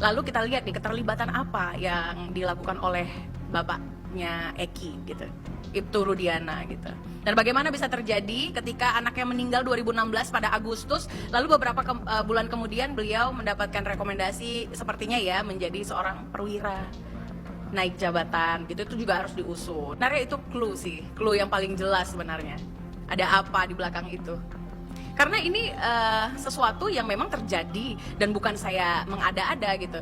Lalu kita lihat nih keterlibatan apa yang dilakukan oleh bapaknya Eki gitu, Ibtu Rudiana gitu. Dan bagaimana bisa terjadi ketika anaknya meninggal 2016 pada Agustus, lalu beberapa bulan kemudian beliau mendapatkan rekomendasi sepertinya ya menjadi seorang perwira, naik jabatan gitu, itu juga harus diusut. Sebenarnya itu clue sih, clue yang paling jelas sebenarnya. Ada apa di belakang itu? Karena ini sesuatu yang memang terjadi dan bukan saya mengada-ada gitu.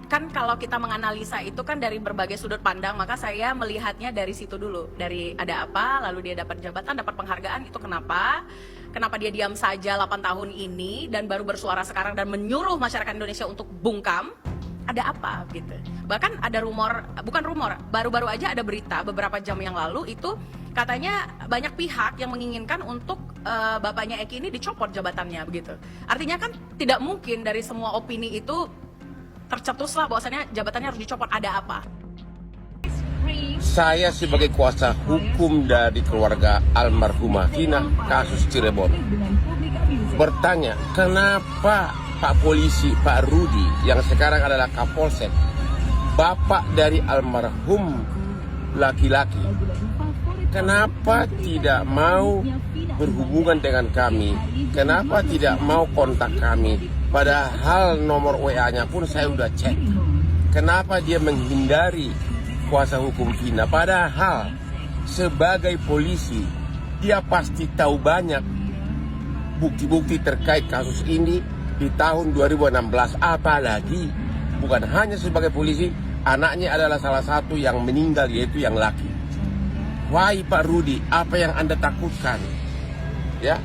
Kan kalau kita menganalisa itu kan dari berbagai sudut pandang, maka saya melihatnya dari situ dulu. Dari ada apa, lalu dia dapat jabatan, dapat penghargaan, itu kenapa? Kenapa dia diam saja 8 tahun ini dan baru bersuara sekarang dan menyuruh masyarakat Indonesia untuk bungkam? Ada apa gitu. Bahkan ada rumor, bukan rumor, baru-baru aja ada berita beberapa jam yang lalu itu katanya banyak pihak yang menginginkan untuk bapaknya Eki ini dicopot jabatannya begitu. Artinya kan tidak mungkin dari semua opini itu tercetuslah bahwasannya jabatannya harus dicopot. Ada apa? Saya sebagai kuasa hukum dari keluarga almarhumah Vina kasus Cirebon bertanya, kenapa Pak Polisi, Pak Rudi yang sekarang adalah Kapolsek, bapak dari almarhum laki-laki, kenapa tidak mau berhubungan dengan kami? Kenapa tidak mau kontak kami? Padahal nomor WA-nya pun saya udah cek. Kenapa dia menghindari kuasa hukum Vina? Padahal sebagai polisi dia pasti tahu banyak bukti-bukti terkait kasus ini di tahun 2016. Apalagi bukan hanya sebagai polisi, anaknya adalah salah satu yang meninggal, yaitu yang laki. Wahai Pak Rudi, apa yang Anda takutkan? Ya,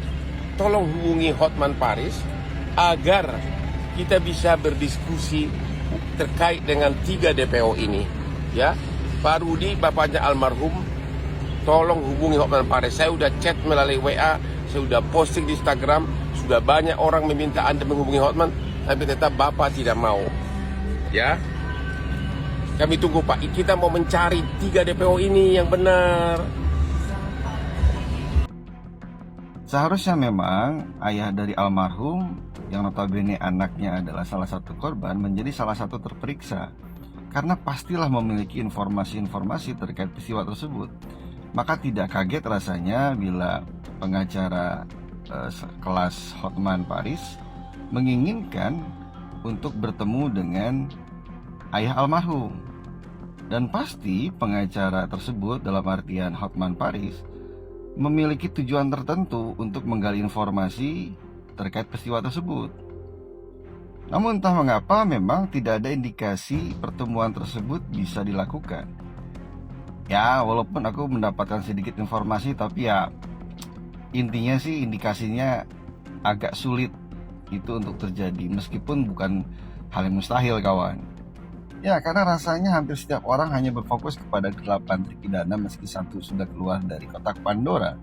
tolong hubungi Hotman Paris agar kita bisa berdiskusi terkait dengan 3 DPO ini. Ya, Pak Rudi, bapaknya almarhum, tolong hubungi Hotman Paris. Saya udah chat melalui WA, saya udah posting di Instagram, sudah banyak orang meminta Anda menghubungi Hotman, tapi tetap Bapak tidak mau. Ya, kami tunggu Pak, kita mau mencari 3 DPO ini yang benar. Seharusnya memang ayah dari almarhum yang notabene anaknya adalah salah satu korban menjadi salah satu terperiksa, karena pastilah memiliki informasi-informasi terkait peristiwa tersebut. Maka tidak kaget rasanya bila pengacara kelas Hotman Paris menginginkan untuk bertemu dengan ayah almarhum. Dan pasti pengacara tersebut, dalam artian Hotman Paris, memiliki tujuan tertentu untuk menggali informasi terkait peristiwa tersebut. Namun entah mengapa memang tidak ada indikasi pertemuan tersebut bisa dilakukan. Ya, walaupun aku mendapatkan sedikit informasi, tapi ya intinya sih indikasinya agak sulit itu untuk terjadi, meskipun bukan hal yang mustahil kawan. Ya, karena rasanya hampir setiap orang hanya berfokus kepada 8 terpidana meski satu sudah keluar dari kotak Pandora.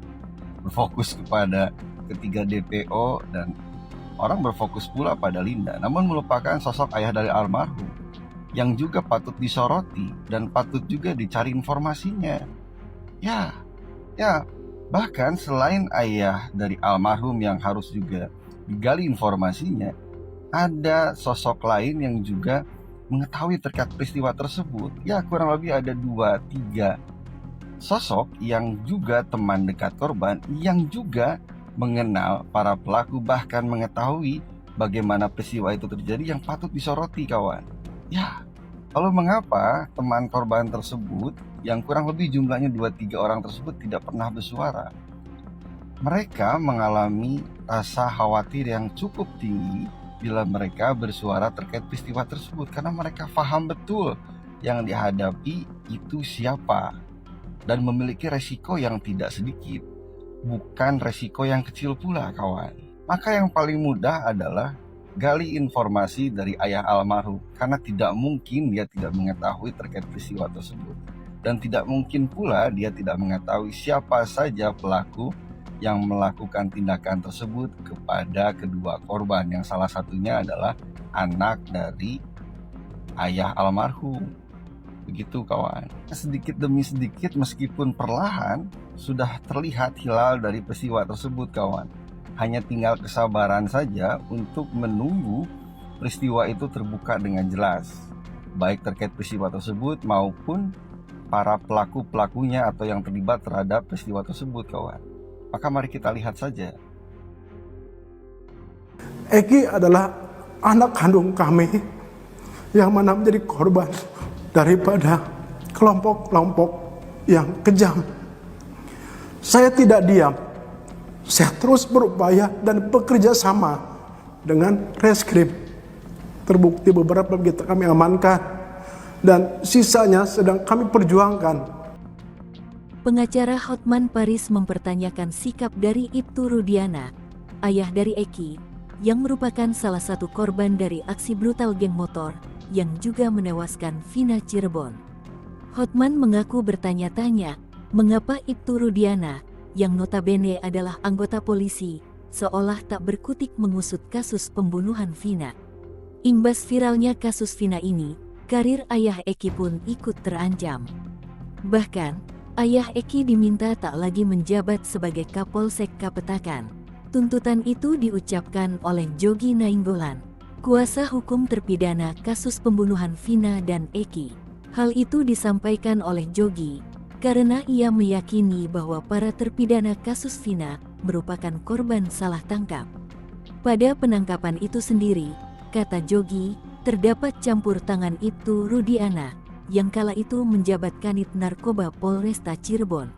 Berfokus kepada ketiga DPO dan orang berfokus pula pada Linda, namun melupakan sosok ayah dari almarhum yang juga patut disoroti dan patut juga dicari informasinya. Ya, bahkan selain ayah dari almarhum yang harus juga digali informasinya, ada sosok lain yang juga mengetahui terkait peristiwa tersebut. Ya, kurang lebih ada 2-3 sosok yang juga teman dekat korban, yang juga mengenal para pelaku, bahkan mengetahui bagaimana peristiwa itu terjadi, yang patut disoroti kawan. Ya, lalu mengapa teman korban tersebut yang kurang lebih jumlahnya 2-3 orang tersebut tidak pernah bersuara? Mereka mengalami rasa khawatir yang cukup tinggi bila mereka bersuara terkait peristiwa tersebut, karena mereka paham betul yang dihadapi itu siapa dan memiliki resiko yang tidak sedikit, bukan resiko yang kecil pula kawan. Maka yang paling mudah adalah gali informasi dari ayah almarhum, karena tidak mungkin dia tidak mengetahui terkait peristiwa tersebut, dan tidak mungkin pula dia tidak mengetahui siapa saja pelaku yang melakukan tindakan tersebut kepada kedua korban, yang salah satunya adalah anak dari ayah almarhum. Begitu kawan. Sedikit demi sedikit, meskipun perlahan, sudah terlihat hilal dari peristiwa tersebut kawan. Hanya tinggal kesabaran saja untuk menunggu peristiwa itu terbuka dengan jelas, baik terkait peristiwa tersebut maupun para pelaku-pelakunya atau yang terlibat terhadap peristiwa tersebut, kawan. Maka mari kita lihat saja. Eki adalah anak kandung kami yang mana menjadi korban daripada kelompok-kelompok yang kejam. Saya tidak diam, saya terus berupaya dan bekerja sama dengan reskrim. Terbukti beberapa kita kami amankan dan sisanya sedang kami perjuangkan. Pengacara Hotman Paris mempertanyakan sikap dari Ibtu Rudiana, ayah dari Eki, yang merupakan salah satu korban dari aksi brutal geng motor yang juga menewaskan Vina Cirebon. Hotman mengaku bertanya-tanya mengapa Ibtu Rudiana, yang notabene adalah anggota polisi, seolah tak berkutik mengusut kasus pembunuhan Vina. Imbas viralnya kasus Vina ini, karir ayah Eki pun ikut terancam. Bahkan, ayah Eki diminta tak lagi menjabat sebagai Kapolsek Kapetakan. Tuntutan itu diucapkan oleh Jogi Nainggolan, kuasa hukum terpidana kasus pembunuhan Vina dan Eki. Hal itu disampaikan oleh Jogi karena ia meyakini bahwa para terpidana kasus Vina merupakan korban salah tangkap. Pada penangkapan itu sendiri, kata Jogi, terdapat campur tangan Ibtu Rudiana yang kala itu menjabat Kanit Narkoba Polresta Cirebon.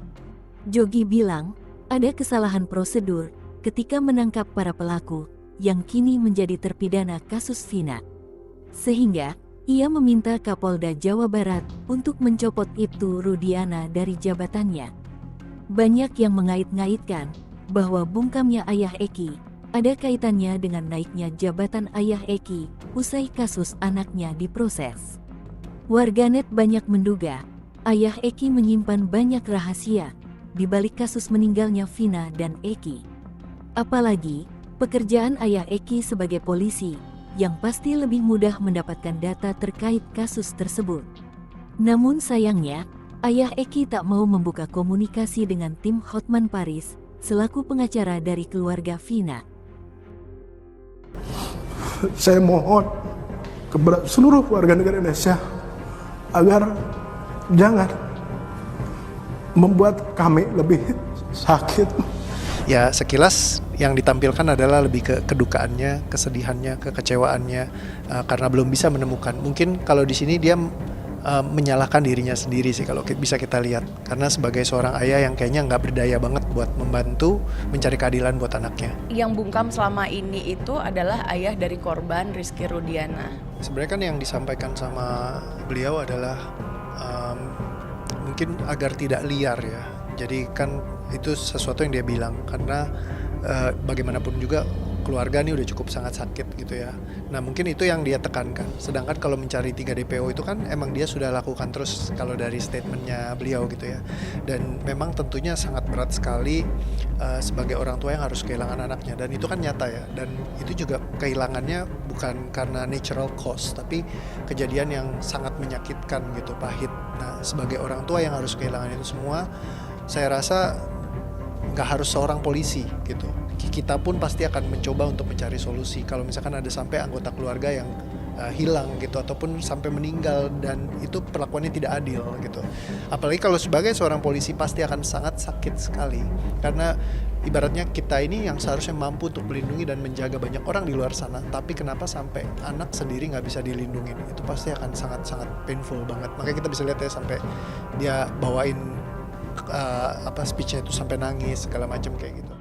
Jogi bilang ada kesalahan prosedur ketika menangkap para pelaku yang kini menjadi terpidana kasus Vina. Sehingga, ia meminta Kapolda Jawa Barat untuk mencopot Ibtu Rudiana dari jabatannya. Banyak yang mengait-ngaitkan bahwa bungkamnya ayah Eki ada kaitannya dengan naiknya jabatan ayah Eki usai kasus anaknya diproses. Warganet banyak menduga ayah Eki menyimpan banyak rahasia di balik kasus meninggalnya Vina dan Eki. Apalagi, pekerjaan ayah Eki sebagai polisi, yang pasti lebih mudah mendapatkan data terkait kasus tersebut. Namun sayangnya, ayah Eki tak mau membuka komunikasi dengan tim Hotman Paris, selaku pengacara dari keluarga Vina. Saya mohon kepada seluruh warga negara Indonesia agar jangan membuat kami lebih sakit. Ya sekilas yang ditampilkan adalah lebih ke kedukaannya, kesedihannya, kekecewaannya karena belum bisa menemukan. Mungkin kalau di sini dia menyalahkan dirinya sendiri sih kalau bisa kita lihat. Karena sebagai seorang ayah yang kayaknya nggak berdaya banget buat membantu mencari keadilan buat anaknya. Yang bungkam selama ini itu adalah ayah dari korban Rizky Rudiana. Sebenarnya kan yang disampaikan sama beliau adalah mungkin agar tidak liar ya. Jadi kan itu sesuatu yang dia bilang karena bagaimanapun juga keluarga ini udah cukup sangat sakit gitu ya. Nah mungkin itu yang dia tekankan. Sedangkan kalau mencari 3 DPO itu kan emang dia sudah lakukan terus kalau dari statementnya beliau gitu ya. Dan memang tentunya sangat berat sekali sebagai orang tua yang harus kehilangan anaknya. Dan itu kan nyata ya. Dan itu juga kehilangannya bukan karena natural cause, tapi kejadian yang sangat menyakitkan gitu, pahit. Nah sebagai orang tua yang harus kehilangan itu semua, saya rasa nggak harus seorang polisi gitu. Kita pun pasti akan mencoba untuk mencari solusi kalau misalkan ada sampai anggota keluarga yang hilang gitu ataupun sampai meninggal dan itu perlakuannya tidak adil gitu. Apalagi kalau sebagai seorang polisi pasti akan sangat sakit sekali karena ibaratnya kita ini yang seharusnya mampu untuk melindungi dan menjaga banyak orang di luar sana, tapi kenapa sampai anak sendiri nggak bisa dilindungi? Itu pasti akan sangat-sangat painful banget. Makanya kita bisa lihat ya sampai dia bawain speech-nya itu sampai nangis segala macam kayak gitu.